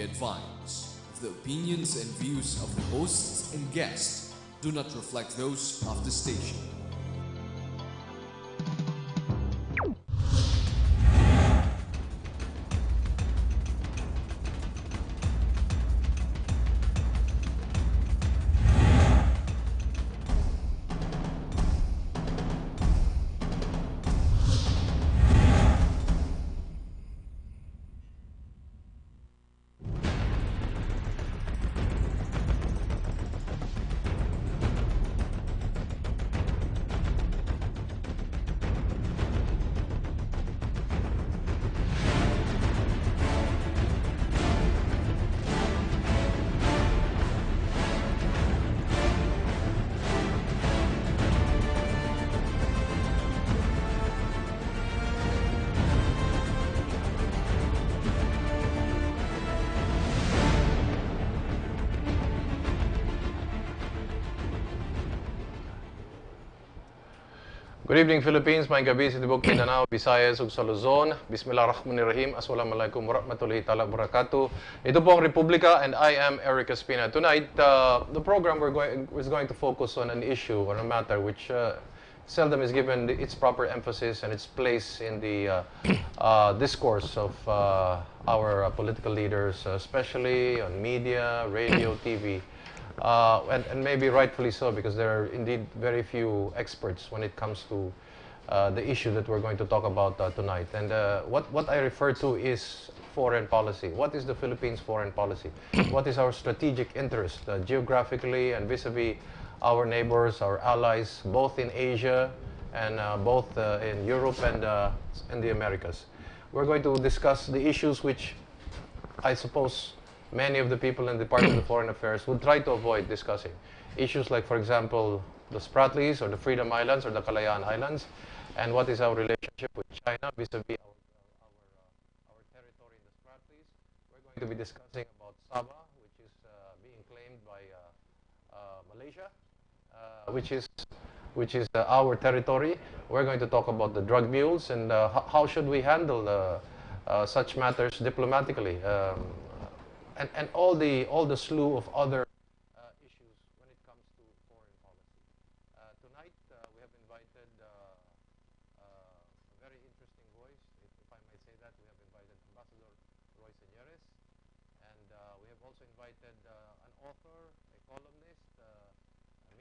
advise the opinions and views of the hosts and guests do not reflect those of the station. Good evening, Philippines. May gabi sa Tibok, Mindanao, Visayas, ug sa Luzon. Bismillahirrahmanirrahim. Assalamualaikum warahmatullahi ta'ala wabarakatuh. Ito po ang Republika and I am Eric Espina. Tonight, the program is going to focus on an issue or a matter which seldom is given its proper emphasis and its place in the discourse of our political leaders, especially on media, radio, TV. And maybe rightfully so, because there are indeed very few experts when it comes to the issue that we're going to talk about tonight. And what I refer to is foreign policy. What is the Philippines' foreign policy? What is our strategic interest geographically and vis-a-vis our neighbors, our allies, both in Asia and both in Europe and in the Americas? We're going to discuss the issues which I suppose many of the people in the Department of Foreign Affairs would try to avoid discussing. Issues like, for example, the Spratlys or the Freedom Islands or the Kalayaan Islands, and what is our relationship with China vis-a-vis our territory in the Spratlys. We're going to be discussing about Sabah, which is being claimed by Malaysia, which is our territory. We're going to talk about the drug mules and how should we handle such matters diplomatically. And all the slew of other issues when it comes to foreign policy. Tonight we have invited a very interesting voice, if I may say that. We have invited Ambassador Roy Señores, and we have also invited an author, a columnist, a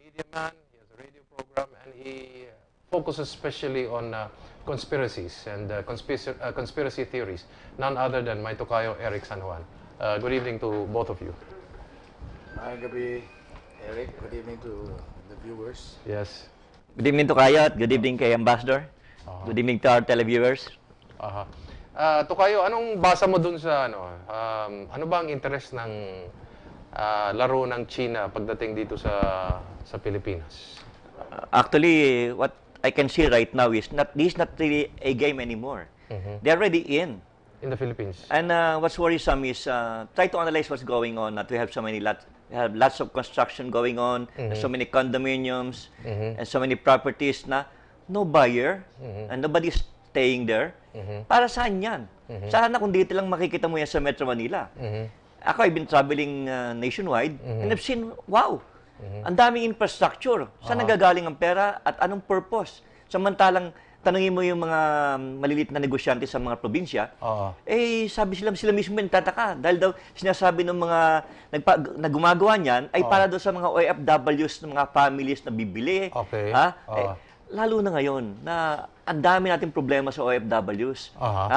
media man. He has a radio program, and he focuses especially on conspiracies and conspiracy theories. None other than my tokayo Eric San Juan. Good evening to both of you. Hi, gabi, Eric. Good evening to the viewers. Yes. Good evening to kayo at good evening kay Ambassador. Good evening to our televiewers. Tokayo, anong basa mo dun sa ano ba ang interest ng laro ng China pagdating dito sa Pilipinas? Actually, what I can see right now is this is not really a game anymore. They're already in the Philippines. And what's worrisome is try to analyze what's going on. That we have lots of construction going on, and so many condominiums, and so many properties na no buyer, and nobody's staying there. Para saan yan? Sana kung dito lang makikita mo yan sa Metro Manila. Ako, I've been traveling nationwide, and I've seen, wow, ang daming infrastructure. Saan nagagaling ang pera at anong purpose? Samantalang tanungin mo yung mga maliliit na negosyante sa mga probinsya, sabi sila mismo nagtataka dahil daw sinasabi ng mga nagumagawa niyan ay para daw sa mga OFWs ng mga families na bibili. Okay. Lalo na ngayon na ang dami nating problema sa OFWs.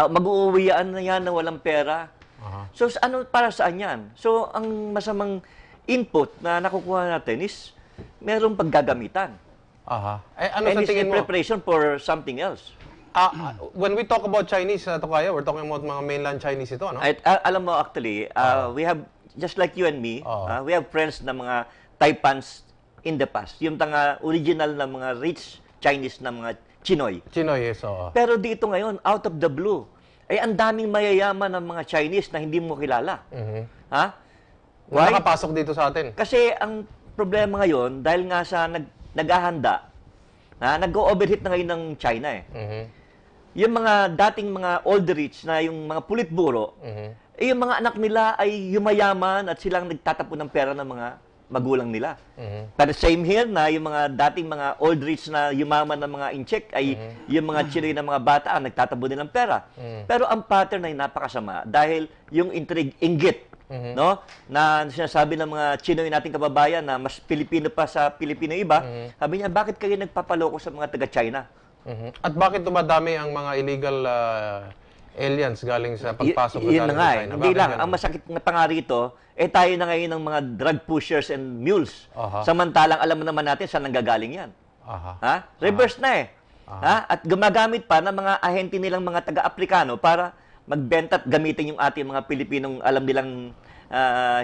Mag-uuwian na yan na walang pera. So ano para saan yan? So ang masamang input na nakukuha natin is merong paggagamitan. Ano And sa it's tingin in mo? preparation for something else. When we talk about Chinese, Tokayo, we're talking about mga mainland Chinese ito, no? Alam mo, actually, we have, just like you and me, we have friends na mga Taipans in the past. Yung original na mga rich Chinese na mga Chinoy. Chinoy, yes. Pero dito ngayon, out of the blue, ang daming mayayaman ng mga Chinese na hindi mo kilala. Why? Nakapasok dito sa atin. Kasi ang problema ngayon, dahil nga sa naghahanda, nag-overheat na ngayon ng China Yung mga dating mga old rich na yung mga pulitburo, Eh, yung mga anak nila ay yumayaman at silang nagtatapon ng pera ng mga magulang nila. Pero same here na yung mga dating mga old rich na yumaman ng mga incheck ay yung mga Chinoy na mga bata ang nagtatapon din ng pera. Pero ang pattern ay napakasama dahil yung intrigue, inggit, no? Na sinasabi ng mga Chinoy nating kababayan na mas Pilipino pa sa Pilipino iba, sabi niya, bakit kayo nagpapaloko sa mga taga-China? At bakit dumadami ang mga illegal aliens galing sa pagpasok Yun galing na nga sa eh. China? Hindi Bakit lang. ganun? Ang masakit na pa nga rito, tayo na ngayon ng mga drug pushers and mules. Aha. Samantalang alam naman natin saan nanggagaling yan. Aha. Ha? Reverse na eh. Ha? At gumagamit pa ng mga ahente nilang mga taga-Aprikano para magbenta at gamitin yung ating mga Pilipinong alam nilang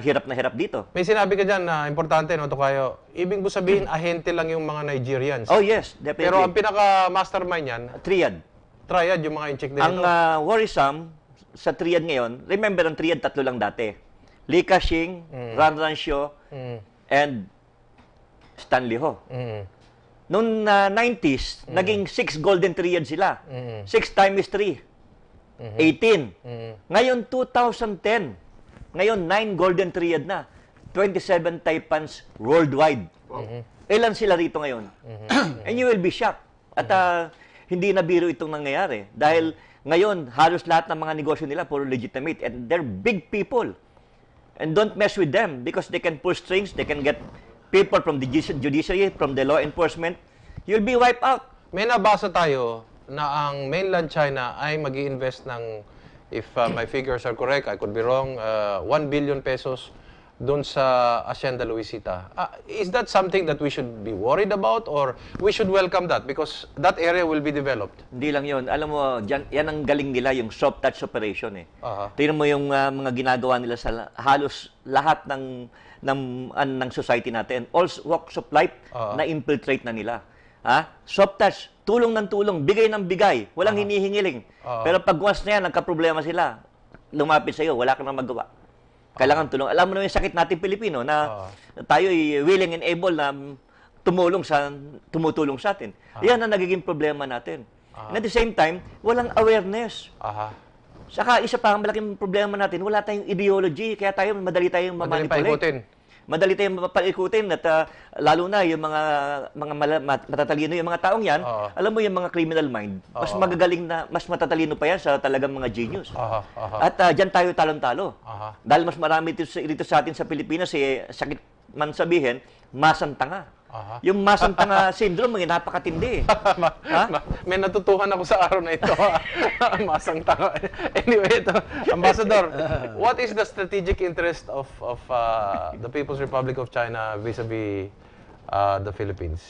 hirap na hirap dito. May sinabi ka dyan na importante, no, Tokayo. Ibig mo sabihin, ahente lang yung mga Nigerians. Oh yes, definitely. Pero ang pinaka-mastermind yan, Triad. triad yung mga in-check din Ang worrisome sa Triad ngayon, remember ang Triad tatlo lang dati. Li Ka-shing, Ran Rancio, and Stanley Ho. Noong 90s, naging 6 golden triad sila. 6 times 3, 18. Ngayon, 2010. Ngayon, 9 golden triad na. 27 taipans worldwide. Ilan sila rito ngayon? And you will be shocked. At hindi na biro itong nangyayari. Dahil ngayon, halos lahat ng mga negosyo nila puro legitimate. And they're big people. And don't mess with them because they can pull strings, they can get people from the judiciary, from the law enforcement. You'll be wiped out. May nabasa tayo na ang mainland China ay mag-i-invest ng, if my figures are correct, I could be wrong, 1 billion pesos doon sa Hacienda Luisita. Is that something that we should be worried about or we should welcome that because that area will be developed? Hindi lang yun. Alam mo, yan ang galing nila, yung soft touch operation eh. Aha. Tingnan mo yung mga ginagawa nila sa halos lahat ng society natin. All walks of life na infiltrate na nila. Ha? Soft touch, tulong ng tulong, bigay ng bigay, walang hinihingiling. Pero pag once na yan, nagka-problema sila, lumapit sa'yo, wala ka nang magawa. Kailangan tulong. Alam mo na yung sakit natin Pilipino na tayo ay willing and able na tumutulong sa atin. Yan ang nagiging problema natin. And at the same time, walang awareness. Saka isa pa ang malaking problema natin, wala tayong ideology, kaya tayo madali tayong Paikutin. mamanipulate. Madali tayong mapaikutin at lalo na yung mga matatalino yung mga taong yan, alam mo yung mga criminal mind, mas magagaling na, mas matatalino pa yan sa talagang mga genius. At dyan tayo talon-talo. Dahil mas marami dito sa atin sa Pilipinas, sakit man sabihin, masantanga. Yung masantanga syndrome, napakatindi. May natutuhan ako sa araw na ito. Masantanga. Anyway, ito, Ambassador, what is the strategic interest of the People's Republic of China vis-a-vis the Philippines?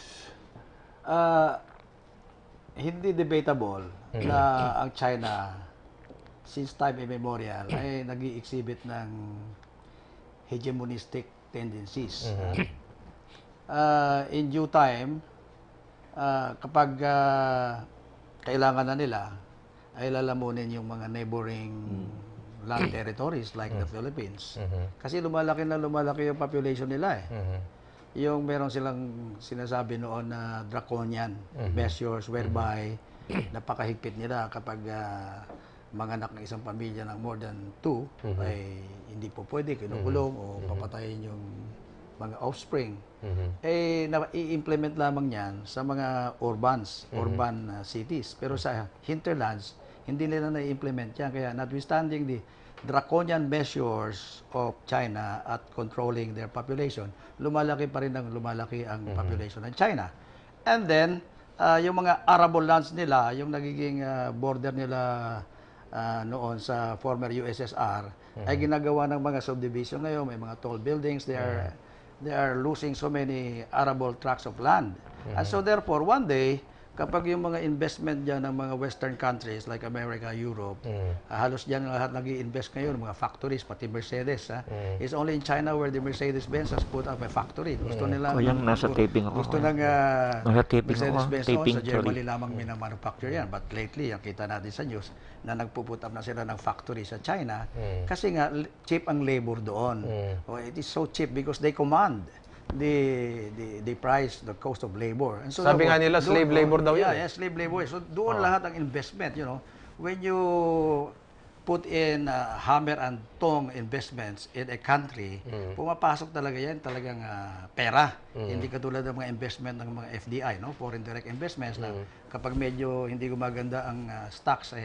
Hindi debatable na ang China, since time immemorial, ay nag-i-exhibit ng hegemonistic tendencies. In due time, kapag kailangan na nila, ay lalamunin yung mga neighboring land territories like the Philippines. Kasi lumalaki na lumalaki yung population nila eh. Yung meron silang sinasabi noon na draconian measures whereby napakahigpit nila kapag manganak ng isang pamilya ng more than 2 ay hindi po pwede kinukulong o papatayin yung mga offspring. I-implement lamang yan sa mga urban cities. Pero sa hinterlands, hindi nila na-implement yan. Kaya notwithstanding the draconian measures of China at controlling their population, lumalaki pa rin ang population ng China. And then, yung mga arable lands nila, yung nagiging border nila noon sa former USSR, ay ginagawa ng mga subdivision ngayon, may mga tall buildings, they are losing so many arable tracts of land. And so therefore, one day, kapag yung mga investment dyan ng mga western countries like America, Europe, halos dyan lahat nag-i-invest ngayon, mga factories, pati Mercedes. It's only in China where the Mercedes-Benz has put up a factory. Gusto nila, nasa taping ako. Gusto ng Mercedes-Benz taping, sa Germany lamang minamanufacture yan. But lately, ang kita natin sa news, na nagpuput up na sila ng factory sa China, kasi nga, cheap ang labor doon. It is so cheap because they command the price, the cost of labor. And so Sabi nga nila, slave labor daw yun. Yeah, slave labor. So doon lahat ang investment, you know. When you put in hammer and tong investments in a country, pumapasok talaga yan talagang pera. Hindi katulad ng mga investment ng mga FDI, no? Foreign direct investments na kapag medyo hindi gumaganda ang stocks,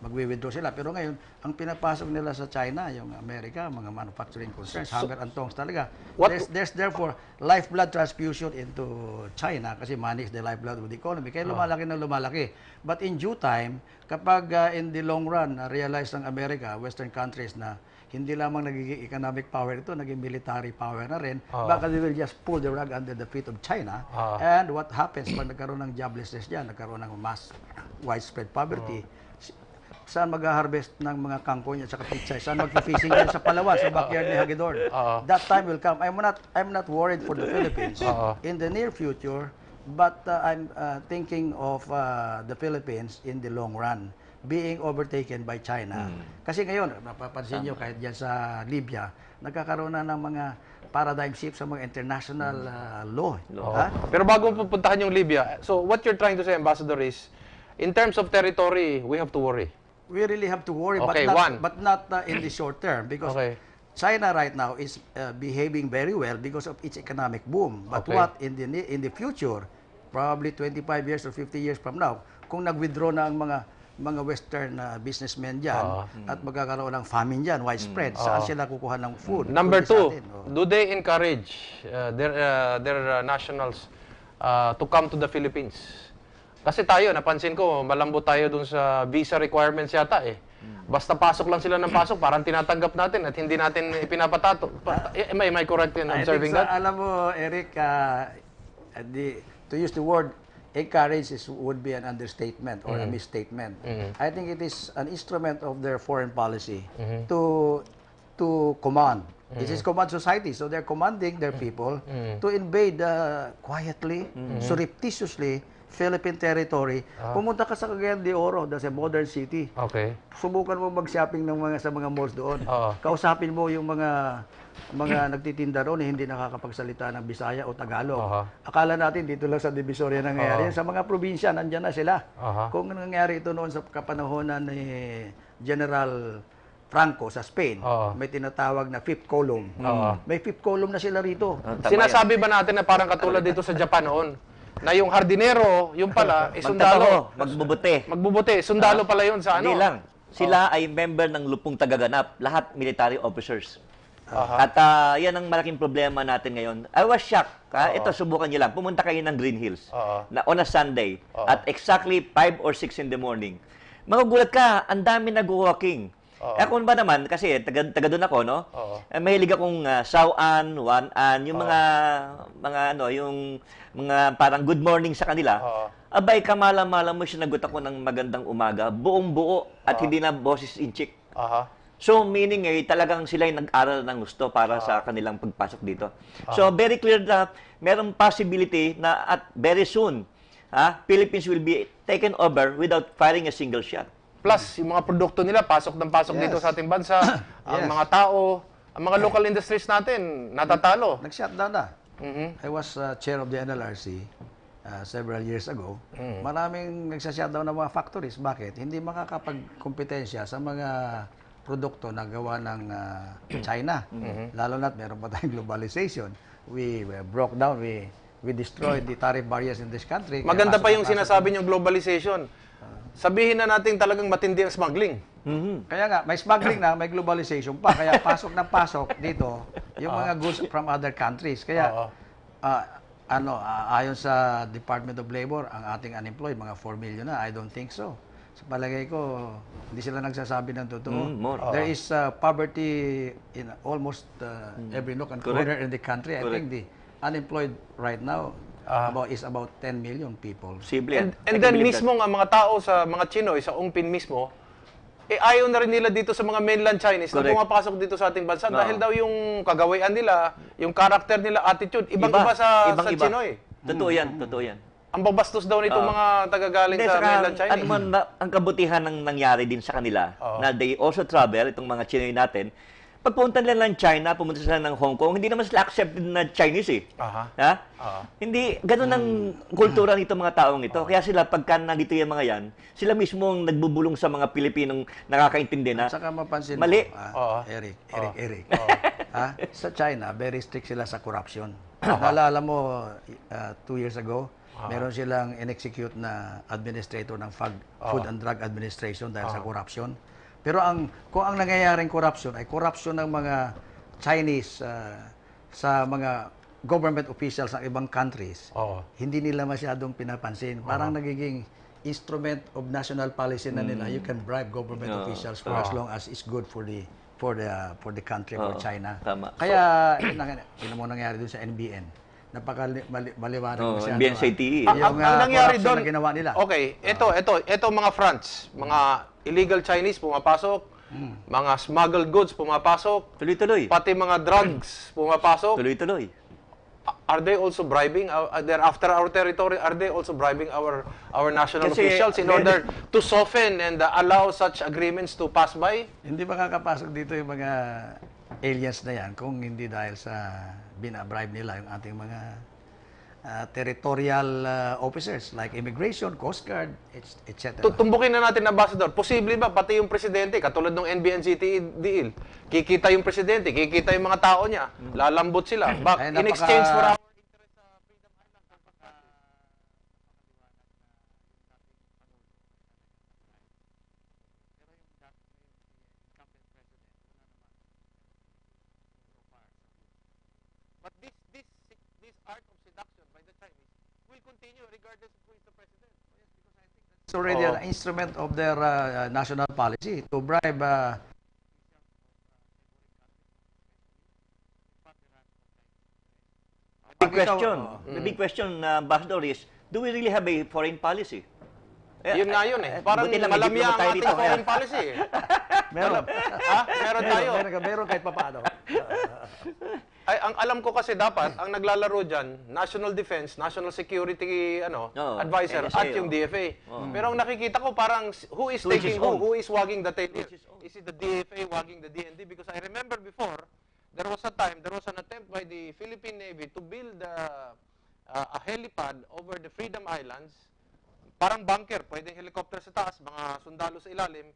magwi-withdraw sila. Pero ngayon, ang pinapasok nila sa China, yung Amerika, mga manufacturing concerns, hammer and tongs talaga. There's therefore lifeblood transfusion into China kasi money is the lifeblood of the economy. Kaya lumalaki na lumalaki. But in due time, kapag in the long run, realize ng Amerika, Western countries na hindi lamang nagiging economic power ito, naging military power na rin, baka they will just pull the rug under the feet of China. And what happens pag nagkaroon ng joblessness dyan, nagkaroon ng mass widespread poverty, saan mag-harvest ng mga kangkong at saka pichay? Saan mag-fishing yan sa Palawan, sa backyard ni Hagedorn? That time will come. I'm not worried for the Philippines in the near future, but I'm thinking of the Philippines in the long run being overtaken by China. Kasi ngayon, napapansin nyo kahit dyan sa Libya, nagkakaroon na ng mga paradigm shift sa mga international law. Pero bago pupuntahan yung Libya, so what you're trying to say, Ambassador, is in terms of territory, we have to worry. We really have to worry, Okay, but not in the short term, because China right now is behaving very well because of its economic boom. But what in the future, probably 25 years or 50 years from now, kung nag-withdraw na ang mga Western businessmen dyan at magkakaroon ng famine dyan, widespread, saan sila kukuha ng food? Number two, do they encourage their nationals to come to the Philippines? Kasi tayo, napansin ko, malambot tayo dun sa visa requirements yata eh. Basta pasok lang sila ng pasok, parang tinatanggap natin at hindi natin ipinapatato. Am I correct in observing that? Alam mo, Eric, to use the word encourage would be an understatement or a misstatement. I think it is an instrument of their foreign policy to command. This is command society, so they're commanding their people to invade quietly, surreptitiously, Philippine territory. Pumunta ka sa Cagayan de Oro, that's a modern city. Subukan mo mag-shopping sa mga malls doon. Kausapin mo yung mga nagtitinda roon hindi nakakapagsalita ng Bisaya o Tagalog. Akala natin dito lang sa Divisoria nangyayari. Sa mga probinsya, nandyan na sila. Kung nangyari ito noon sa kapanahonan ni General Franco sa Spain, may tinatawag na fifth column. May fifth column na sila rito. Sinasabi ba natin na parang katulad dito sa Japan noon? Na yung hardinero, yung pala, sundalo. Magbubuti. Sundalo pala yun sa ano. Hindi lang. Sila ay member ng lupong tagaganap. Lahat military officers. At yan ang malaking problema natin ngayon. I was shocked. Ito, subukan nyo lang. Pumunta kayo ng Green Hills na on a Sunday at exactly 5 or 6 in the morning. Magugulat ka, ang dami nag-walking. Ako ba naman, kasi taga doon ako, no? Mahilig akong sawan, wanan, yung mga parang good morning sa kanila. Abay, kamala-mala mo sinagot ako ng magandang umaga, buong-buo at hindi na boses in check. So, meaning talagang sila yung nag-aral ng gusto para sa kanilang pagpasok dito. So, very clear na merong possibility na at very soon, Philippines will be taken over without firing a single shot. Plus, yung mga produkto nila, pasok ng pasok dito sa ating bansa. Ang mga tao, ang mga local industries natin, natatalo. Nag-shutdown na. I was chair of the NLRC several years ago. Maraming nagsashutdown ng mga factories. Bakit? Hindi makakapagkompetensya sa mga produkto na gawa ng China. Lalo na't meron pa tayong globalization. We broke down, we destroyed the tariff barriers in this country. Maganda pa yung sinasabi niyong globalization. Sabihin na natin talagang matindi ang smuggling. Kaya nga, may smuggling na, may globalization pa. Kaya pasok na pasok dito yung mga goods from other countries. Kaya, ayon sa Department of Labor, ang ating unemployed, mga 4 million na. I don't think so. Sa palagay ko, hindi sila nagsasabi ng totoo. There is poverty in almost every nook and corner in the country. I think the unemployed right now is about 10 million people. And then mismo nga mga tao sa mga Chinoy, sa Ongpin mismo, ayaw na rin nila dito sa mga mainland Chinese na pumapasok dito sa ating bansa dahil daw yung kagawayan nila, yung character nila, attitude, ibang-iba sa Chinoy. Totoo yan. Ang babastos daw nitong mga tagagaling sa mainland Chinese. Ang kabutihan ng nangyari din sa kanila, na they also travel, itong mga Chinoy natin, pagpunta nila ng China, pumunta sila ng Hong Kong, hindi naman sila accepted na Chinese eh. Aha. Ha? Aha. Hindi, ganun ang kultura nito mga taong ito. Kaya sila, pagka nandito yung mga yan, sila mismo ang nagbubulong sa mga Pilipinong nakakaintindi na. Saka mapansin Mali. mo, Eric. Ha? Sa China, very strict sila sa corruption. Naalala mo, 2 years ago, meron silang in-execute na administrator ng Food and Drug Administration dahil sa corruption. Pero kung ang nangyayaring corruption ay corruption ng mga Chinese sa mga government officials ng ibang countries, hindi nila masyadong pinapansin. Parang nagiging instrument of national policy na nila. You can bribe government officials for as long as it's good for the country, for China. Tama. Kaya, yun mo nangyari doon sa NBN. Napaka-maliwanag masyado. NBN-CTE. Yung ang nangyari corruption doon, na ginawa nila. Okay, ito mga fronts, mga illegal Chinese pumapasok, mga smuggled goods pumapasok, Tuloy-tuloy. pati mga drugs pumapasok. Tuloy-tuloy. Are they also bribing they're after our territory? Are they also bribing our national Kasi, officials in order to soften and allow such agreements to pass by? Hindi makakapasok dito yung mga aliens na yan kung hindi dahil sa binabribe nila yung ating mga territorial officers like immigration, coast guard, etc. Tumbukin na natin, Ambassador. Posible ba pati yung presidente, katulad ng NBN-CTE deal, kikita yung presidente, kikita yung mga tao niya, lalambot sila. In exchange for our interest sa Freedom Island. But this art of seduction by the Chinese will continue regardless of who is the president. It's already an instrument of their national policy to bribe The big question, Ambassador, is, do we really have a foreign policy? Yun nga yun eh. Parang buti lang may malamya diploma ang tayo ating dito, foreign policy eh. meron. Meron tayo. Meron kahit papaano. Ay, ang alam ko kasi dapat, ang naglalaro dyan, National Defense, National Security Advisor, NSA, at yung DFA. Pero ang nakikita ko parang, who is To each taking his own. who is wagging the tail here? Is it the DFA wagging the DND? Because I remember before, there was an attempt by the Philippine Navy to build a helipad over the Freedom Islands. Parang bunker, pwedeng helicopter sa taas, mga sundalo sa ilalim.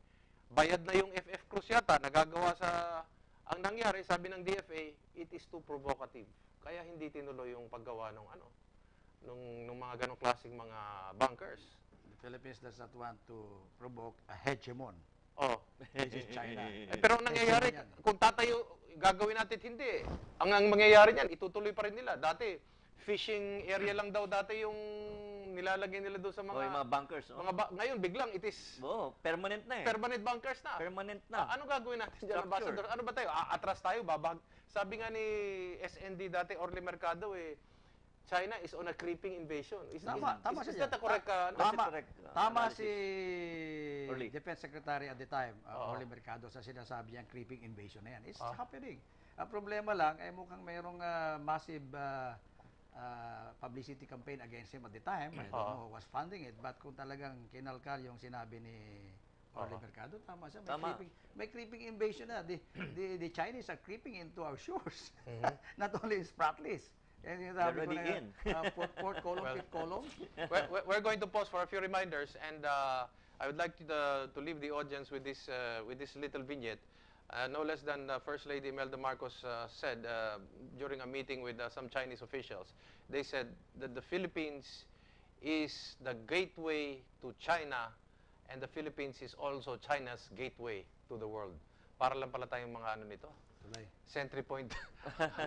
Bayad na yung FF Cruz yata, nagagawa sa... Ang nangyari, sabi ng DFA, it is too provocative. Kaya hindi tinuloy yung paggawa nung mga ganong klaseng mga bunkers. The Philippines does not want to provoke a hegemon. Oh. This is China. Pero ang nangyayari, kung tatayo, gagawin natin hindi. Ang mangyayari niyan, itutuloy pa rin nila. Dati, fishing area lang daw dati yung nilalagay nila doon sa mga... Yung mga bunkers. Ngayon, biglang, it is... Permanent na eh. Permanent bunkers na. Permanent na. Ano gagawin natin dyan, Ambassador? Ano ba tayo? Atras tayo, Sabi nga ni SND dati, Orly Mercado, China is on a creeping invasion. Tama is siya. that a correct... Tama si Orly. Defense Secretary at the time, Orly Mercado, sa sinasabi niyang creeping invasion na yan. It's happening. Ang problema lang, ay mukhang mayroong massive publicity campaign against him at the time. I don't know who was funding it. But kung talagang kinalkal yung sinabi ni Orly Mercado, tama siya. May creeping invasion na. The Chinese are creeping into our shores. Not only in Spratlys. They're already in. Port Colom, Fifth Colom. We're going to pause for a few reminders, and I would like to leave the audience with this little vignette. No less than First Lady Imelda Marcos said during a meeting with some Chinese officials. They said that the Philippines is the gateway to China, and the Philippines is also China's gateway to the world. Para lang pala tayong mga ano nito, entry point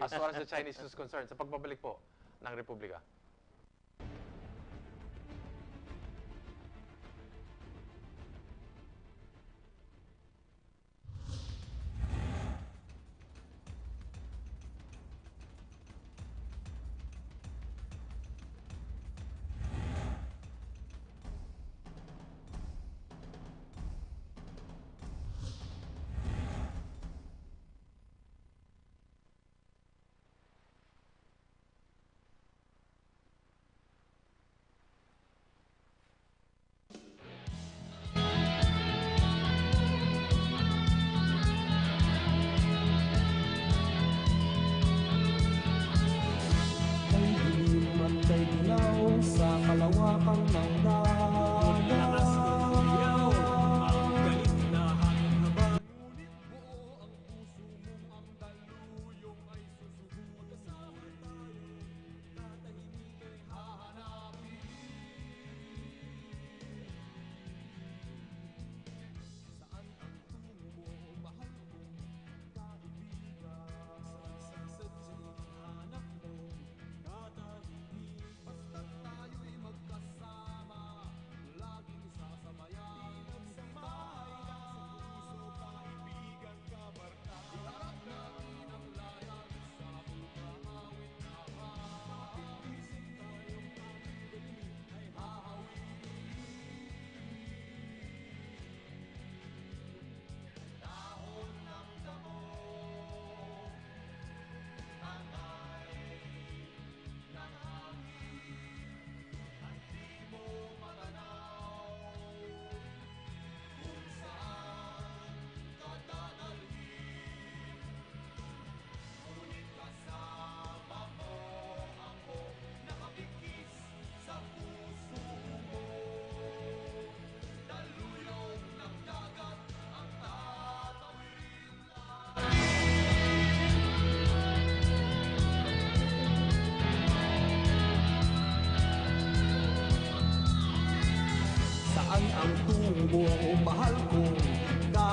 as far as the Chinese is concerned sa pagbabalik po ng Republika.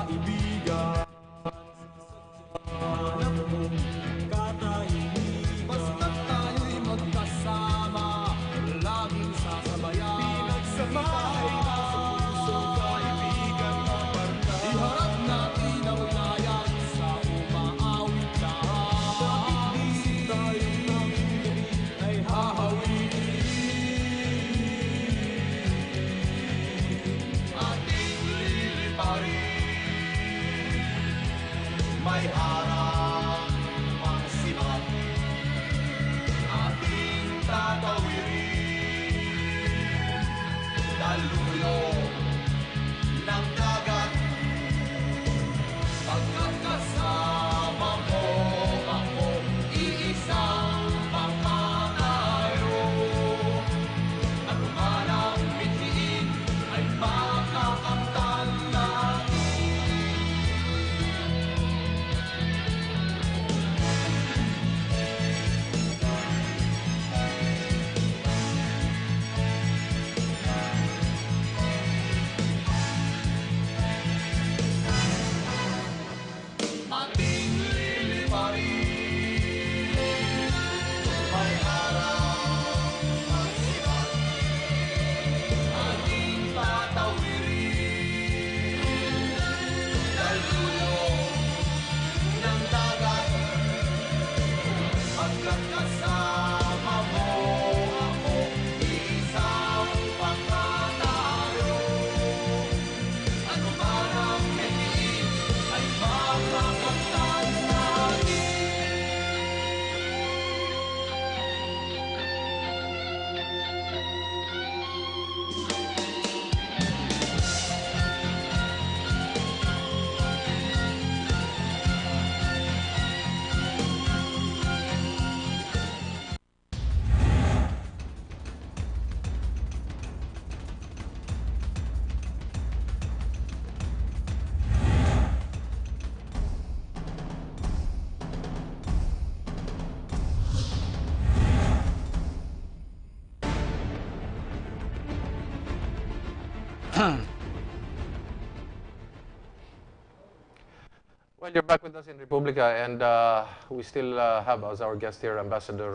kaibigan. Hanap mong katahimikan. Basta't tayo'y magkasama, laging sasabayan. Pinagsamahin sa puso, kaibigan kapartner. Iharap natin ang layan sa umaawit lahat. Bakit di tayo ng gabi ay hahawin? Ating liliparin, may harang ang sibat. Ating tatawirin, dalulong ng dagat. Pagkat kasama mo ako, iisang bangka tayo. Ano man ang bithiin ay makakamtan natin. Ating liliparin, may harang ang sibat. Ating tatawirin, dalulong ng dagat. Pagkat kasama mo ako, iisang bangka tayo. Ano man ang bithiin ay makakamtan natin. Well, you're back with us in Republica, and we still have as our guest here Ambassador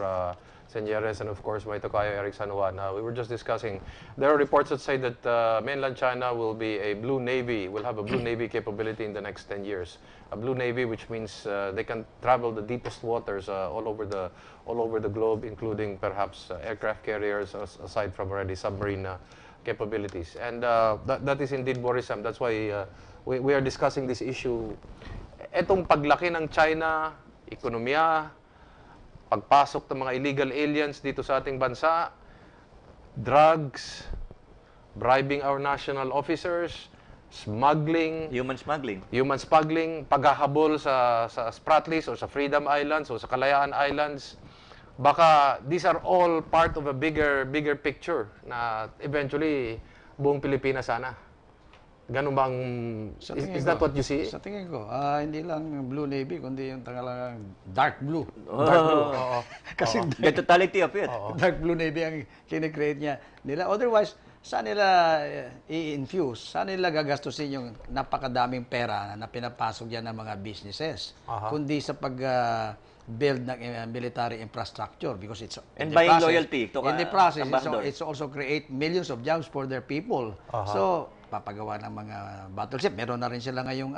Senyeres and, of course, my tokayo Eric San Juan. We were just discussing, there are reports that say that mainland China will be a blue navy, will have a blue navy capability in the next 10 years. A blue navy, which means they can travel the deepest waters all over the globe, including perhaps aircraft carriers, aside from already submarine capabilities. And that is indeed worrisome. That's why we are discussing this issue. Etong paglaki ng China, ekonomiya, pagpasok ng mga illegal aliens dito sa ating bansa, drugs, bribing our national officers, smuggling, Human smuggling. paghahabol sa Spratlys o sa Freedom Islands o sa Kalayaan Islands. Baka these are all part of a bigger picture na eventually buong Pilipinas sana. Ganun bang, is that what you see? Sa tingin ko, hindi lang Blue Navy, kundi yung tangalang Dark Blue. Dark blue, oo. Kasi The totality of it. Dark Blue Navy ang kinecreate nila. Otherwise, saan nila i-infuse? Saan nila gagastusin yung napakadaming pera na pinapasok yan ng mga businesses? Kundi sa pag-build ng military infrastructure, because it's And in the buying process- loyalty to in the process, ambassador. it's also create millions of jobs for their people. So, papagawa ng mga battleship. Meron na rin sila ngayong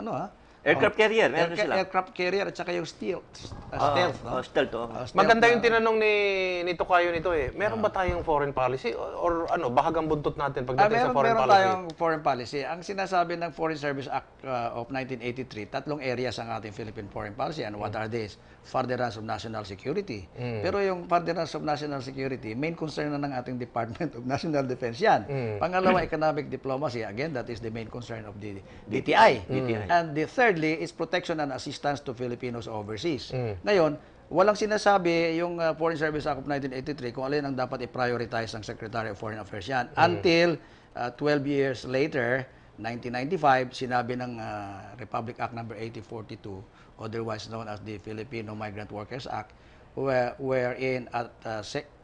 Aircraft carrier, meron na sila. Aircraft carrier at saka yung stealth. Stealth. Maganda yung tinanong ni Tokayo nito eh. Meron ba tayong foreign policy or ano, bahagang buntot natin pagdating sa foreign meron policy? tayong foreign policy. Ang sinasabi ng Foreign Service Act of 1983, tatlong areas ang ating Philippine foreign policy. And what are these? Furtherance of national security. Pero yung furtherance of national security, main concern na ng ating Department of National Defense yan. Pangalawa, economic diplomacy. Again, that is the main concern of the DTI. And the thirdly is protection and assistance to Filipinos overseas. Ngayon, walang sinasabi yung Foreign Service Act of 1983 kung alin ang dapat i-prioritize ng Secretary of Foreign Affairs yan. Until 12 years later, 1995, sinabi ng Republic Act number 8042, otherwise known as the Filipino Migrant Workers Act, wherein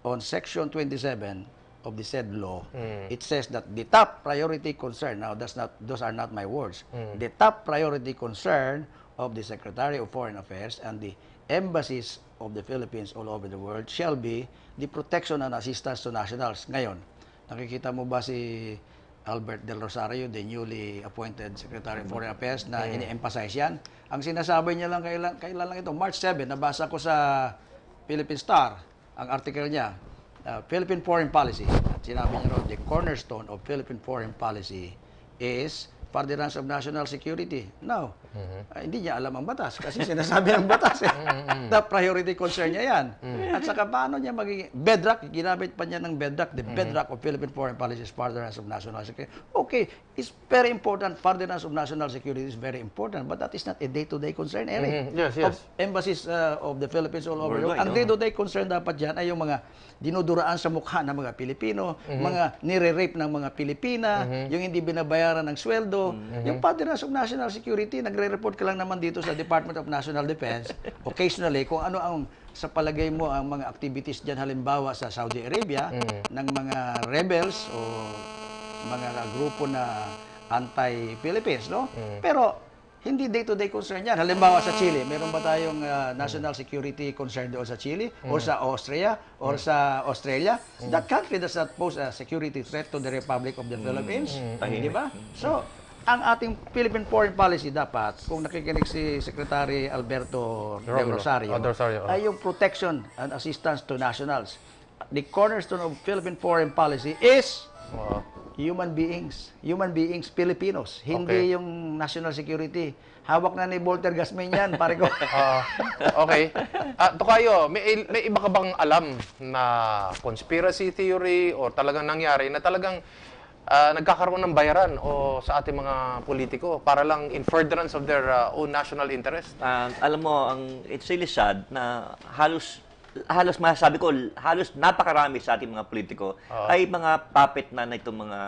on Section 27, of the said law, it says that the top priority concern, now those are not my words, the top priority concern of the Secretary of Foreign Affairs and the embassies of the Philippines all over the world shall be the protection and assistance to nationals. Ngayon, nakikita mo ba si Albert Del Rosario, the newly appointed Secretary of Foreign Affairs, na ini-emphasize yan? Ang sinasabi niya lang, kailan lang ito, March 7, nabasa ko sa Philippine Star, ang article niya, Philippine Foreign Policy. At sinabi niya ron, the cornerstone of Philippine foreign policy is furtherance of national security. Now, hindi niya alam ang batas kasi sinasabi ng batas. The priority concern niya yan. At saka paano niya magiging bedrock, ginamit pa niya ng bedrock, the bedrock of Philippine foreign policy is furtherance of national security. Okay, it's very important, furtherance of national security is very important, but that is not a day-to-day concern, Eric. Yes. Of embassies of the Philippines all over the world. Ang day-to-day concern dapat dyan ay yung mga dinuduraan sa mukha ng mga Pilipino, mga nire-rape ng mga Pilipina, yung hindi binabayaran ng sweldo, yung furtherance of national security, nagre-report ka lang naman dito sa Department of National Defense, occasionally, kung ano ang sa palagay mo ang mga activities dyan, halimbawa sa Saudi Arabia, ng mga rebels o mga grupo na anti-Philippines, no? Pero hindi day-to-day concern yan. Halimbawa sa Chile, meron ba tayong national security concern doon sa Chile or sa Austria or sa Australia? That country does not pose a security threat to the Republic of the Philippines. Di ba? So, ang ating Philippine foreign policy dapat, kung nakikinig si Secretary Alberto Del Rosario, ay yung protection and assistance to nationals. The cornerstone of Philippine foreign policy is human beings, Filipinos, hindi yung national security. Hawak na ni Walter Gasmin yan, pare ko. Okay. Tokayo, may iba ka bang alam na conspiracy theory o talagang nangyari na talagang nagkakaroon ng bayaran o sa ating mga politiko para lang in furtherance of their own national interest? Alam mo, it's really sad na halos masasabi ko, halos napakarami sa ating mga politiko ay mga puppet na itong mga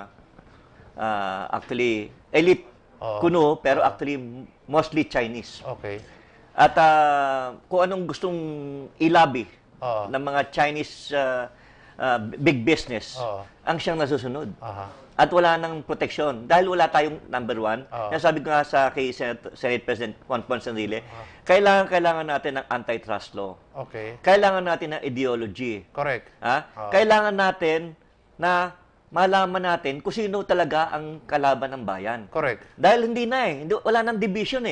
actually elite kuno, pero actually mostly Chinese. Okay. At kung anong gustong ilabi ng mga Chinese big business, ang siyang nasusunod. At wala nang proteksyon. Dahil wala tayong number one. Sabi ko nga kay Senate President Juan Ponce Enrile, kailangan natin ng antitrust law. Okay. Kailangan natin ng ideology. Correct. Kailangan natin na malaman natin kung sino talaga ang kalaban ng bayan. Correct. Dahil hindi na wala nang division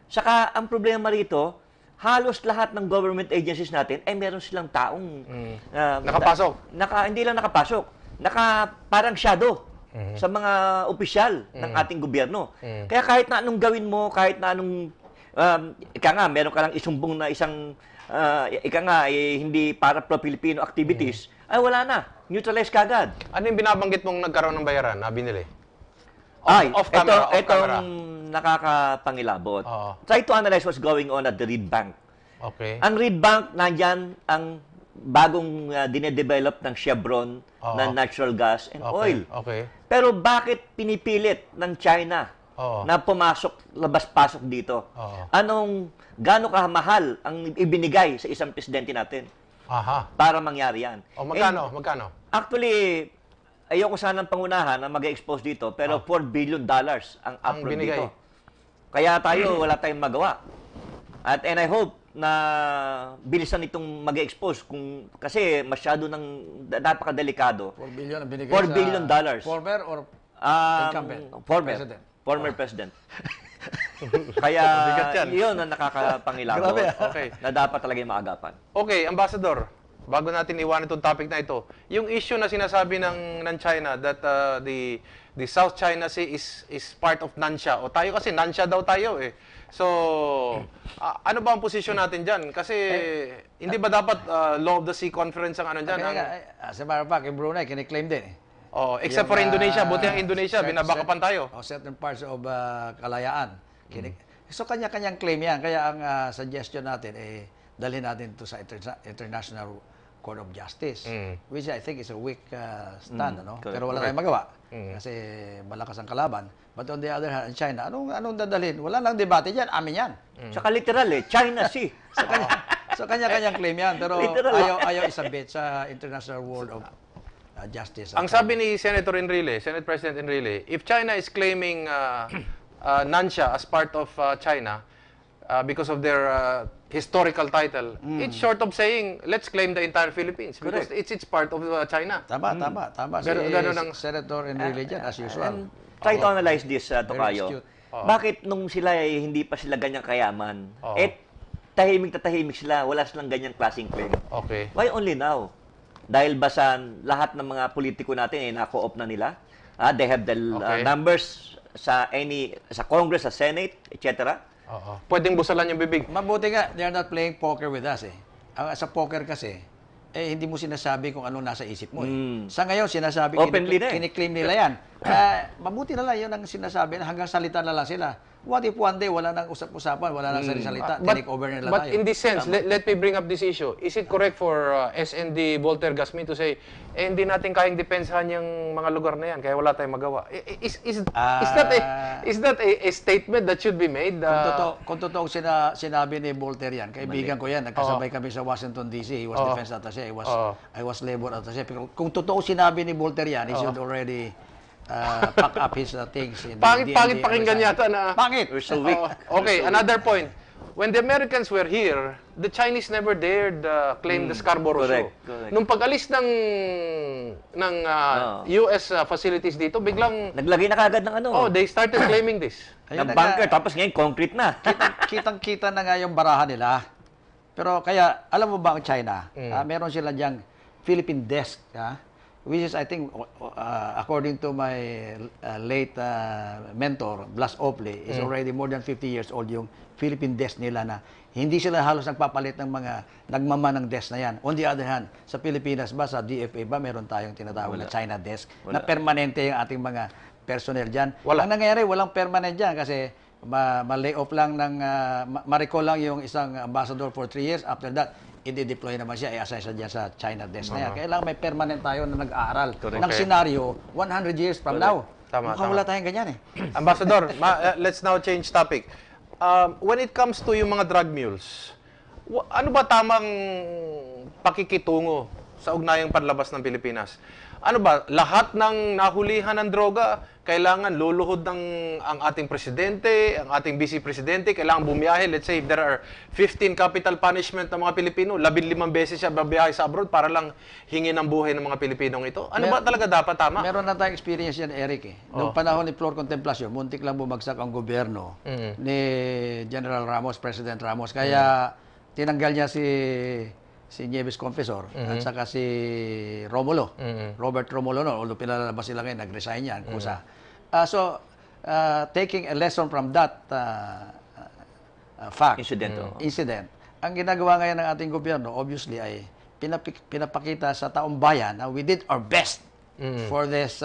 Saka ang problema rito, halos lahat ng government agencies natin ay meron silang taong nakapasok. Hindi lang nakapasok. Parang shadow sa mga opisyal ng ating gobyerno. Kaya kahit na anong gawin mo, kahit na anong meron ka lang isumbong na isang hindi para pro-Filipino activities, ay wala na. Neutralize kagad. Ano yung binabanggit mong nagkaroon ng bayaran na binili? Off camera. Off-camera. Nakakapangilabot. Try to analyze what's going on at the Reed Bank. Okay. Ang Reed Bank, nandyan ang bagong dinedevelop ng Chevron na natural gas and oil. Okay. Pero bakit pinipilit ng China na pumasok, labas-pasok dito? Gaano kamahal ang ibinigay sa isang presidente natin para mangyari yan? Magkano? Actually, ayoko sanang pangunahan na mag-expose dito, pero $4 billion ang upload binigay dito. Kaya tayo, wala tayong magawa. And I hope na bilisan itong mag-expose kasi masyado napakadelikado. 4 billion ang binigay 4 billion dollars. Former or incumbent? President. Former president. Kaya yun ang nakakapangilabot. Okay. Na dapat talaga yung maagapan. Okay, Ambassador, bago natin iwanan itong topic na ito, yung issue na sinasabi ng China that the South China Sea is part of Nansha. O tayo kasi Nansha daw tayo eh. So, ano ba ang posisyon natin dyan? Kasi hindi ba dapat Law of the Sea Conference ang ano dyan? As a matter of fact, in Brunei, kiniklaim din except for Indonesia. Buti ang Indonesia, binabakapan tayo. Certain parts of Kalayaan. So, kanya-kanyang claim yan. Kaya ang suggestion natin, dalhin natin ito sa International Court of Justice, which I think is a weak stand, pero wala tayong magawa kasi malakas ang kalaban. But on the other hand, China, anong dadalhin? Wala nang debate dyan, amin yan. Saka literal China Sea. So kanya-kanyang claim yan, pero ayaw isabit sa International World of justice. Ang sabi ni Senator Enrile, Senate President Enrile, if China is claiming Nansha as part of China because of their historical title, it's short of saying, let's claim the entire Philippines because it's part of China. Tama. Ganun ang- Senator Enrile dyan, as usual. And try to analyze this, Tokayo. astute. Bakit nung sila hindi pa sila ganyang kayaman, Oo. tahimik na tahimik sila, wala silang ganyang klaseng claim. Okay. Why only now? Dahil ba sa lahat ng mga politiko natin na-co-op na nila? They have the Okay. numbers sa Congress, sa Senate, etc. Oo. Pwedeng busalan yung bibig. Mabuti nga, they're not playing poker with us eh. Sa poker kasi, hindi mo sinasabi kung ano nasa isip mo eh. Sa ngayon, sinasabi, Openly na eh. kiniklaim nila yan. Mabuti na lang yun ang sinasabi na hanggang salita na lang sila. What if one day wala nang usap-usapan, wala nang salita, tinake over nila But tayo. in this sense, let me bring up this issue. Is it correct for SND Voltaire Gasmin to say, hindi natin kayang depensahan yung mga lugar na yan, kaya wala tayong magawa? Is that a statement that should be made? Kung totoo sinabi ni Voltaire yan, kaibigan ko yan, nagkasabay kami sa Washington DC, he was defense attaché, I was labor attaché. Pero kung totoo sinabi ni Voltaire yan, he should already pack up his things. Pangit pakinggan yata na... Pangit! We're so weak. Okay, another point. When the Americans were here, the Chinese never dared claim the Scarborough Shoal. Correct. Nung pag-alis ng US facilities dito, biglang Naglagay na kagad ng ano. they started claiming this. Ayun ng na bunker, nga. tapos ngayon concrete na. Kitang-kita na nga yung barahan nila. Pero kaya, alam mo ba ang China? Meron sila diyang Philippine desk, which is, I think, according to my late mentor, Blas Ople, is already more than 50 years old yung Philippine desk nila na hindi sila halos nagpapalit ng mga nagmama ng desk na yan. On the other hand, sa Pilipinas ba, sa DFA ba, meron tayong tinatawag na China desk na permanente yung ating mga personnel dyan. Wala. Ang nangyayari, walang permanent dyan kasi ma-lay off lang ma-recall lang yung isang ambassador for 3 years. After that, i-deploy naman siya, i-assign siya dyan sa China desk na yan. Kailangan may permanent tayo na nag-aaral ng senaryo 100 years from now. Mukhang wala tayong ganyan eh. Ambassador, let's now change topic. When it comes to yung mga drug mules, ano ba tamang pakikitungo sa ugnayang panlabas ng Pilipinas? Ano ba, lahat ng nahulihan ng droga, kailangan luluhod ang ating presidente, ang ating vice presidente, kailangan bumiyahe. Let's say if there are 15 capital punishment ng mga Pilipino, 15 beses siya babiyahe sa abroad para lang hingin ang buhay ng mga Pilipinong ito. Ano ba talaga dapat tama? Meron na tayong experience yan, Eric eh. Noong panahon ni Flor Contemplacion, muntik lang bumagsak ang gobyerno ni General Ramos, President Ramos. Kaya tinanggal niya si Nieves Confesor at saka si Romulo. Robert Romulo, although pinalabas sila ngayon, nag-resign yan, kusa. Taking a lesson from that fact, incident, ang ginagawa ngayon ng ating gobyerno, obviously, ay pinapakita sa taong bayan na we did our best for this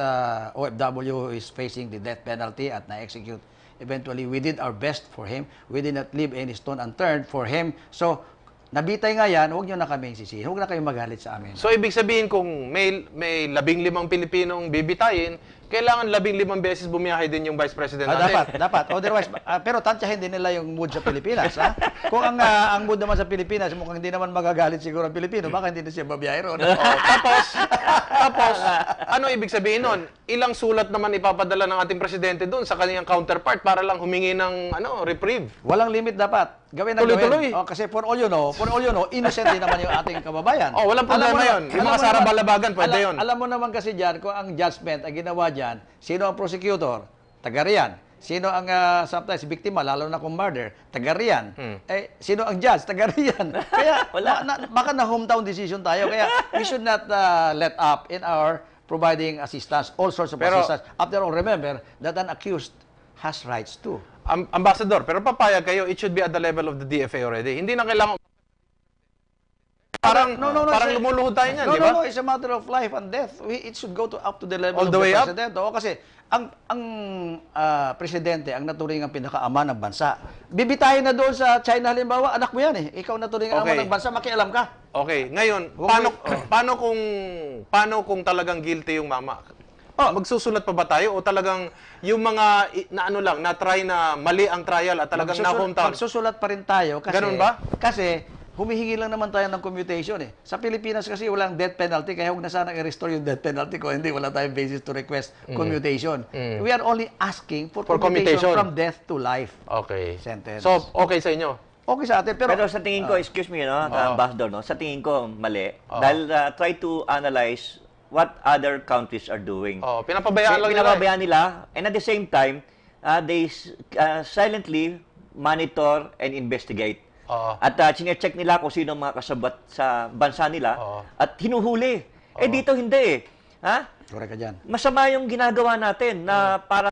OFW who is facing the death penalty at na-execute. Eventually, we did our best for him. We did not leave any stone unturned for him. So, nabitay nga yan, huwag nyo na kaming sisihin. Huwag na kayong magalit sa amin. So, ibig sabihin kung may 15 Pilipinong bibitayin, kailangan 15 beses bumiyahe din yung Vice President natin. Dapat. Otherwise, pero tansyahin din nila yung mood sa Pilipinas. Ha? Kung ang mood naman sa Pilipinas, mukhang hindi naman magagalit siguro ang Pilipino, baka hindi na siya babiyahe ron. Tapos, ano ibig sabihin nun? Ilang sulat naman ipapadala ng ating presidente doon sa kanyang counterpart para lang humingi ng reprieve. Walang limit dapat. Gawin na Tuloy-tuloy. gawin. Kasi for all you know, innocent din naman yung ating kababayan. Walang problema yun. Yung mga sarabalabagan, pwede yun. Alam mo naman kasi dyan, kung ang judgment ang ginawa dyan, sino ang prosecutor? Taga riyan. Sino ang sometimes biktima, lalo na kung murder? Taga riyan. Sino ang judge? Taga riyan. Kaya baka na hometown decision tayo. Kaya we should not let up in our providing assistance, all sorts of assistance. After all, remember that an accused has rights too. Ambassador, pero papayag kayo, it should be at the level of the DFA already. Hindi na kailangan... Parang lumuluhod tayo niyan, di ba? No, it's a matter of life and death. It should go up to the level All of the the way up? president. Oo, kasi ang presidente ang naturing ang pinakaama ng bansa. Bibitayin na doon sa China halimbawa, anak mo yan eh. Ikaw naturing ang ama ng bansa, makialam ka. Okay, ngayon, paano kung talagang guilty yung mama? Magsusulat pa ba tayo o talagang yung mga na-try na mali ang trial at talagang na-hometown? Magsusulat pa rin tayo kasi Ganun ba? Kasi humihingi lang naman tayo ng commutation eh. Sa Pilipinas kasi walang death penalty, kaya huwag na sana i-restore yung death penalty ko. Hindi, wala tayong basis to request commutation. We are only asking for commutation from death to life Okay. sentence. So, okay sa inyo? Okay sa atin, Pero sa tingin ko, excuse me, no, Ambassador, no, sa tingin ko, mali. Dahil try to analyze what other countries are doing. Pinapabayaan lang nila. Pinapabayaan nila, and at the same time, they silently monitor and investigate. At chine-check nila kung sino mga kasabat sa bansa nila at hinuhuli. Dito hindi eh. Ha? Correct ka dyan. Masama yung ginagawa natin na para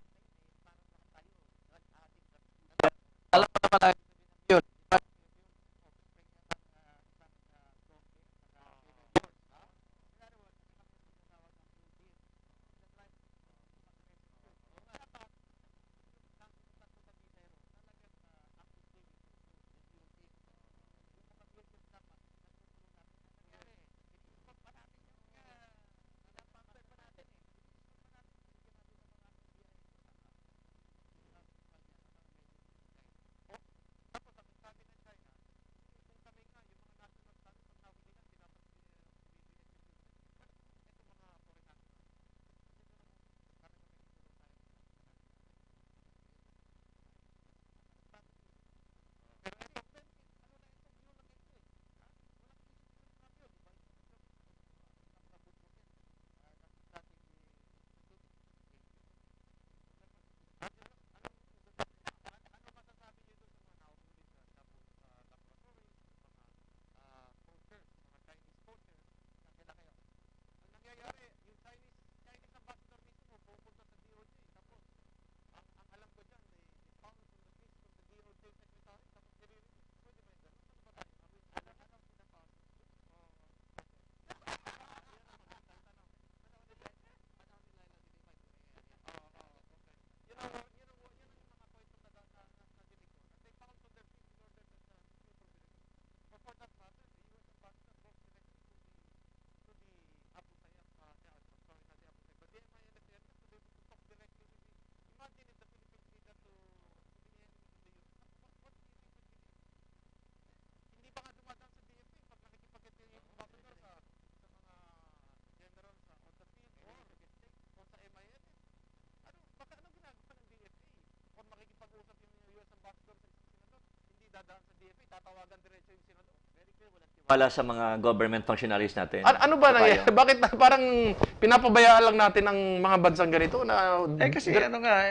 wala sa mga government functionaries natin. Ano ba nangyayari? Bakit parang pinapabayaan lang natin ang mga bansang ganito na... Kasi ano nga,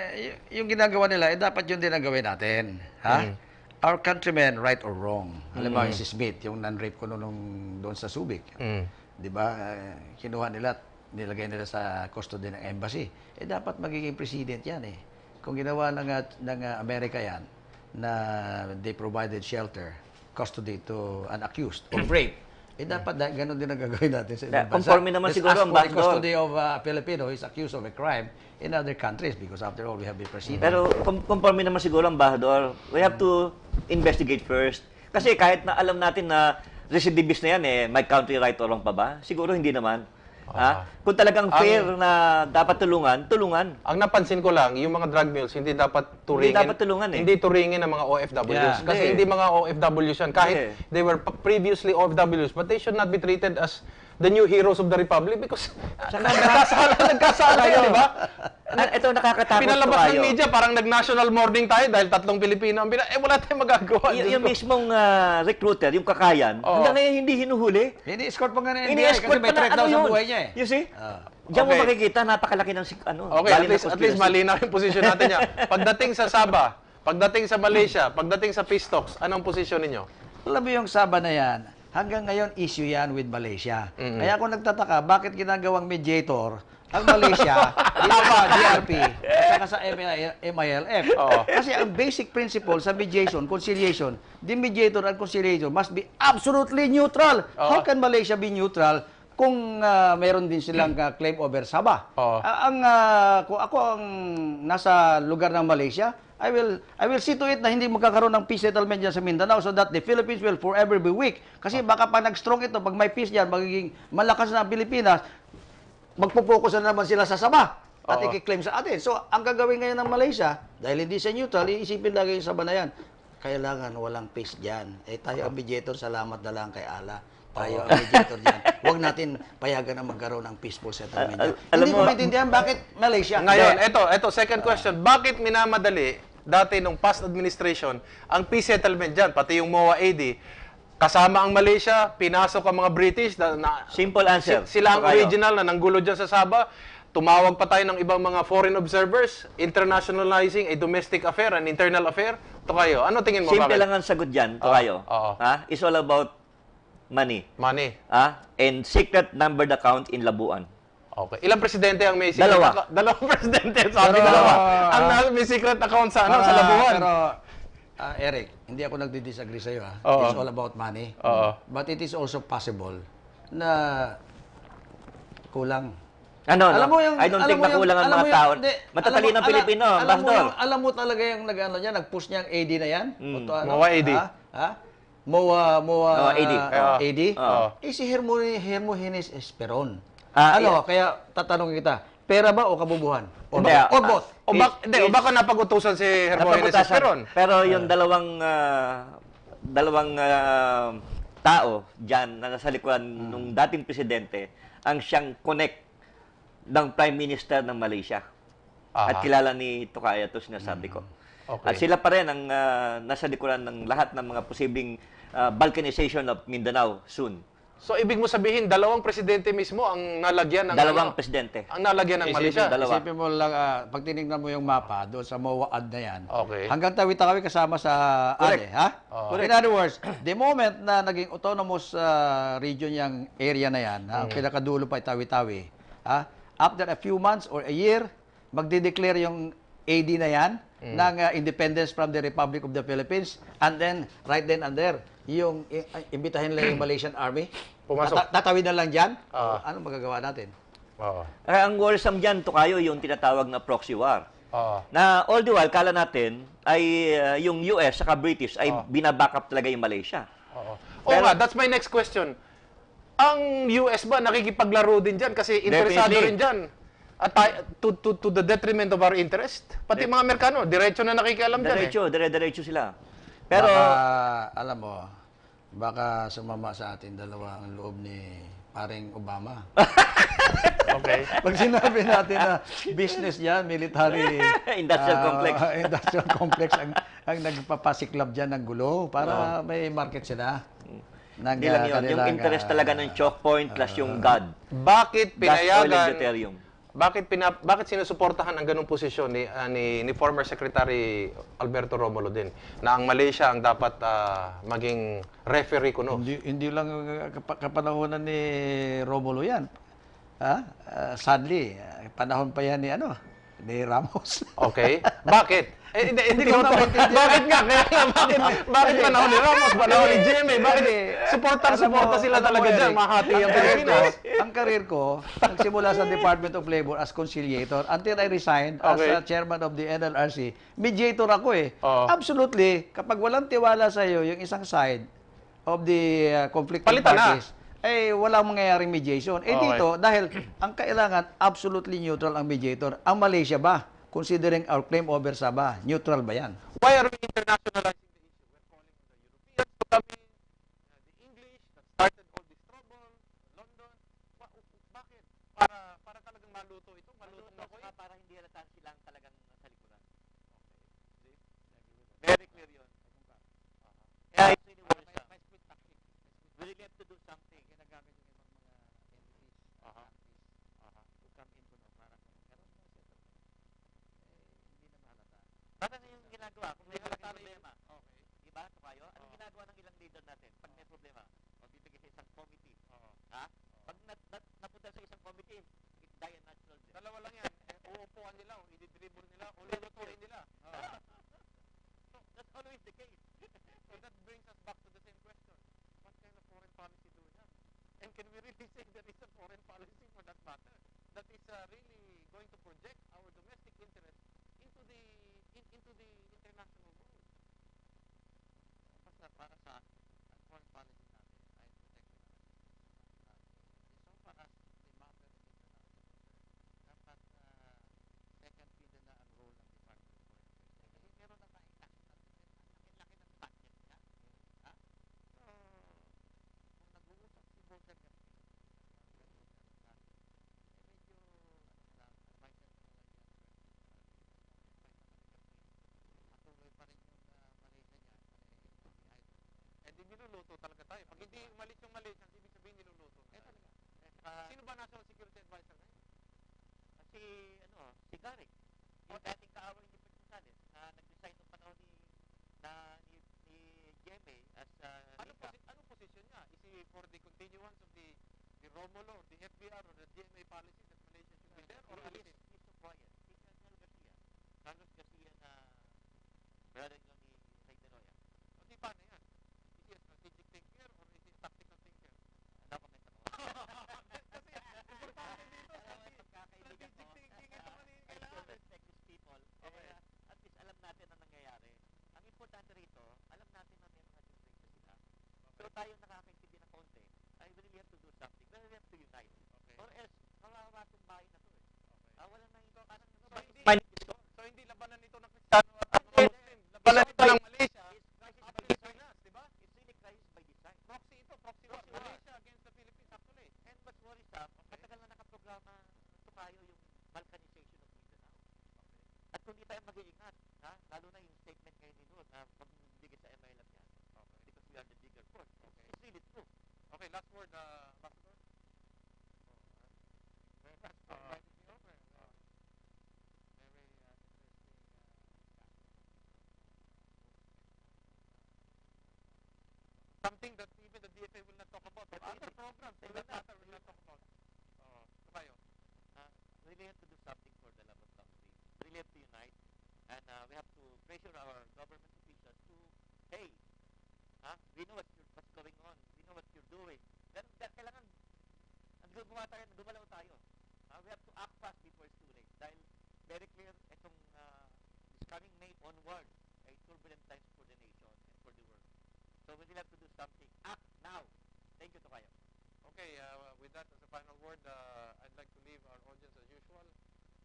yung ginagawa nila, dapat yun din ang gawin natin. Ha? Our countrymen, right or wrong. Alam mo, si Smith, yung non-rape ko doon sa Subic. Di ba? Kinuha nila, nilagay nila sa custody ng embassy. Dapat magiging president yan eh. Kung ginawa ng Amerika yan, na they provided shelter, custody to an accused of rape, dapat ganun din ang gagawin natin sa ibang bansa. Conforme naman Let's siguro ask ang for the custody of a Filipino who is accused of a crime in other countries because after all, we have a president. Pero conforme naman siguro ang Ambassador, we have to investigate first. Kasi kahit na alam natin na recidivist na yan, may country right or wrong pa ba? Siguro hindi naman. Kung talagang fair na dapat tulungan. Ang napansin ko lang, yung mga drug mules, hindi dapat turingin. Hindi dapat tulungan eh. Hindi turingin ng mga OFWs. Yeah. Kasi hindi mga OFWs yan. Kahit they were previously OFWs, but they should not be treated as the new heroes of the Republic because nagkasala yun, di ba? Ito nakakatakot Pinalabas kayo. ng media, parang nag-national mourning tayo dahil 3 Pilipino ang wala tayong magagawa. Yung mismong recruiter, yung kakayan, hanggang ngayon hindi hinuhuli. Ini-escort pa nga ng NBI Ini-escort kasi may pa na, threat daw sa yun? buhay niya eh. You see? Diyan mo makikita, napakalaki ng Okay, at least malinaw yung posisyon natin niya. Pagdating sa Sabah, pagdating sa Malaysia, pagdating sa peace talks, anong posisyon ninyo? Alam mo yung Sabah na yan, hanggang ngayon issue yan with Malaysia. Kaya ako nagtataka, bakit ginagawang mediator ang Malaysia, DRP, at saka sa MILF. Kasi ang basic principle sa mediation, conciliation, the mediator and conciliator must be absolutely neutral. How can Malaysia be neutral kung meron din silang claim over Sabah? Kung ako ang nasa lugar ng Malaysia, I will see to it na hindi magkakaroon ng peace settlement dyan sa Mindanao so that the Philippines will forever be weak. Kasi baka pag nag-strong ito, pag may peace dyan, magiging malakas na ang Pilipinas, magpo-focus na naman sila sa Sabah at i-claim sa atin. So, ang gagawin ngayon ng Malaysia, dahil hindi siya neutral, iisipin lagi yung Sabah na yan. kailangan walang peace dyan. Tayo ang mediator, salamat na lang kay Allah. Tayo ang mediator dyan. Huwag natin payagan na magkaroon ng peaceful settlement dyan. alam Hindi ko mo- maintindihan bakit Malaysia. Ngayon, ito, second question. Bakit minamadali dati nung past administration ang peace settlement dyan, pati yung MOA AD, kasama ang Malaysia, pinasok ang mga British, Simple answer. sila ang Ito kayo. original na nanggulo dyan sa Sabah. Tumawag pa tayo ng ibang mga foreign observers, internationalizing a domestic affair, an internal affair. Ito kayo. Ano tingin mo? Simple bakit? lang ang sagot dyan. Ito kayo. oo. Ha? It's all about money. Money. And secret numbered account in Labuan. Okay. Ilang presidente ang may secret Dalawa. account? Dalawang presidente. Sabi Pero, dalawa. Ang may secret account sa sa Labuan. Pero, Eric, hindi ako nagdi-disagree sa'yo. Oo. It's all about money. Oo. But it is also possible na kulang. Ano, Alam no? mo yung, I don't alam think mo yung- nakulang ang alam mo mga yung- tao. hindi, Matatalino ang Pilipino, Ambassador. alam mo talaga yung nag-ano niya, nag-push niya ang AD na yan? MOA AD. Ha? MOA AD. AD? Oo. Si Hermogenes Esperon. Yeah. Kaya tatanungin kita, pera ba o kabubuhan? Or Hindi, both? Or both? O baka napag-utusan si Hermogenes Napaputasan. Esperon. Pero yung dalawang tao dyan na nasa likuran nung dating presidente ang siyang connect ng Prime Minister ng Malaysia. Aha. At kilala ni Tokaya ito sinasabi ko. Okay. At sila pa rin ang nasa likuran ng lahat ng mga posibleng balkanization of Mindanao soon. So, ibig mo sabihin, dalawang presidente mismo ang nalagyan ng Dalawang presidente. ang nalagyan ng Malaysia. dalawa. Isipin mo lang, pag tinignan mo yung mapa doon sa MOA ad na yan, Okay. hanggang Tawi-Tawi kasama sa Correct. ADE, ha? Oo. In other words, the moment na naging autonomous region yung area na yan, ang pinakadulo pa ay Tawi-Tawi, ha? After a few months or a year, magde-declare yung AD na yan ng independence from the Republic of the Philippines, and then, right then and there, yung imbitahin lang yung Malaysian Army, Pumasok. tatawid na lang dyan, Ah. ano magagawa natin? Oo. Kaya ang worrisome dyan, Tokayo, yung tinatawag na proxy war. Oo. Na all the while, kala natin ay yung US saka British ay binabackup talaga yung Malaysia. Oo. Oo nga, that's my next question. Ang US ba nakikipaglaro din dyan kasi interesado Definitely. rin dyan? At to the detriment of our interest? Pati mga Amerikano, diretso na nakikialam dyan eh. Dire-diretso sila. Pero, Baka, alam mo, baka sumama sa atin dalawa ang loob ni paring Obama. Okay. Pag sinabi natin na business yan, military Industrial complex. industrial complex ang nagpapasiklab dyan ng gulo para may market sila. hindi lang yun. Yung interest talaga ng choke point plus yung God. Bakit Gas, oil, and pinayagan, deuterium. bakit sinusuportahan ang ganung posisyon ni former Secretary Alberto Romulo din na ang Malaysia ang dapat maging referee kuno? Hindi lang kapanahonan ni Romulo yan. Sadly, panahon pa yan ni Ramos. Okay. Bakit? Hindi ko ko maintindihan. Bakit nga? Kaya nga, bakit panahon ni Ramos? Panahon ni Jimmy? Bakit? Suporta sila talaga dyan. Mahati ang Pilipinas. Ang karir ko, nagsimula sa Department of Labor as conciliator until I resigned as Okay. chairman of the NLRC. Mediator ako eh. Oo. Absolutely. Kapag walang tiwala sa iyo yung isang side of the conflicting Palitan na. parties, walang mangyayaring mediation. Okay. Dito, dahil ang kailangan, absolutely neutral ang mediator. Ang Malaysia ba? Considering our claim over Sabah, neutral ba yan? Why are we internationalizing the issue? We're calling on the Europeans to come in, the English that started all this trouble, London. Bakit? Para talagang maluto ito? Malutong na ko ito? Para hindi halata silang talagang nasa likuran. Very clear yun. Kaya it's really worrisome. We really have to do something. Ginagamit yung ibang mga entities, Aha. to come in para magkaroon ng settlement. Hindi na mahalata. Parang yung ginagawa, kung may malaking problema, diba, Tokayo? Anong ginagawa ng ilang leader natin pag may problema? O bibigay sa isang committee. Ha? Pag napunta sa isang committee, it die a natural death. Dalawa lang yan. Uupuan nila, o i-dribble nila, o lulutuin nila. So, that's always the case. So that brings us back to the same question. What kind of foreign policy do we have? And can we really say there is a foreign policy for that matter that is really going to project our domestic interest into the international world? Basta para sa akin, ang foreign policy natin ay protecting our so far as the matter in international affairs, dapat second fiddle na ang role ng Department of Foreign Affairs. Kasi meron na tayong national defense. Ang laki-laki ng niluluto talaga tayo. Pag hindi umalis yung Malaysians, ibig sabihin niluluto na tayo. Sino ba National Security Advisor ngayon? Si, si Garrick. Yung dating kaaway ni Bert Gonzales na nag-resign noong panahon ni GMA as Anong posisyon niya? Is he for the continuance of the Romulo or the FBR or the GMA policy that Malaysia should be there or alisin? He's so quiet. Si Carlos Garcia. Carlos Garcia na brother-in-law ni Ray De Roya. O di paano yan? Is he a strategic thinker or is he a tactical thinker? No comment ako. Kasi importante dito, Pagkakaibigan ko. strategic thinking ito man yung I kailangan. still respect these people. Okay. At least alam natin ang nangyayari. Ang importante rito, alam natin na may mga differences sila. Pero tayo nakakaintindi ng konti. I really have to do something. We really have to unite. Okay. Or else, kawawa itong bahay na to eh. Walang nang ito. So hindi labanan ito ng Kristiyano at ng mga Muslim. Labanan ito ng Malaysia at Pilipinas, di ba? It's really crisis by design. Proxy ito, proxy war. Malaysia against the Philippines actually. And what's worrisome, matagal na nakaprograma ito tayo yung balkanization of Mindanao. At kung di tayo mag-iingat, lalo na yung statement ngayon ni Noor na magbibigay sa MILF yan. Because we are the bigger force. It's really true. Okay, last word, Ambassador. Very much. Invited me over. Very interesting. Something that even the DFA will not talk about. But other programs, for that matter, will not talk about. Ito kayo. Really have to do something for the love of country. Really have to unite. And we have to pressure our government officials to, hey, we know what's going on. We know what you're doing. Kailangan, gumalaw tayo. We have to act fast before it's too late. Dahil very clear, itong this coming May onward, ay turbulent times for the nation and for the world. So we will have to do something. Act now. Thank you to kayo. Okay, with that as a final word, I'd like to leave our audience as usual.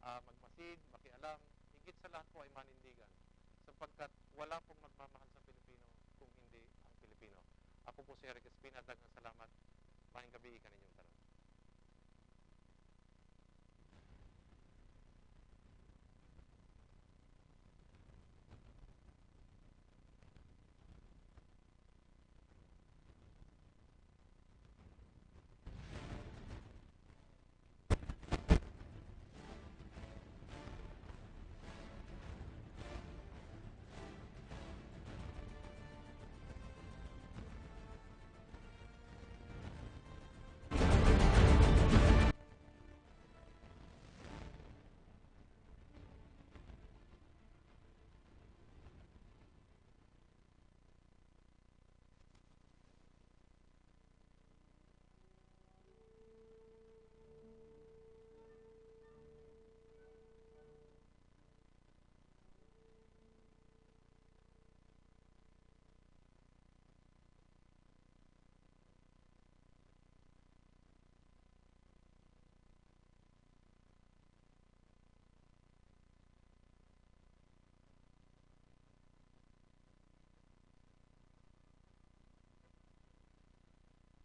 Magmasid, makialam, higit sa lahat po ay manindigan. Sapagkat wala pong magmamahal sa Pilipino kung hindi ang Pilipino. Ako po si Eric Espina, daghang salamat. Mahing gabi, kaninyong tanan.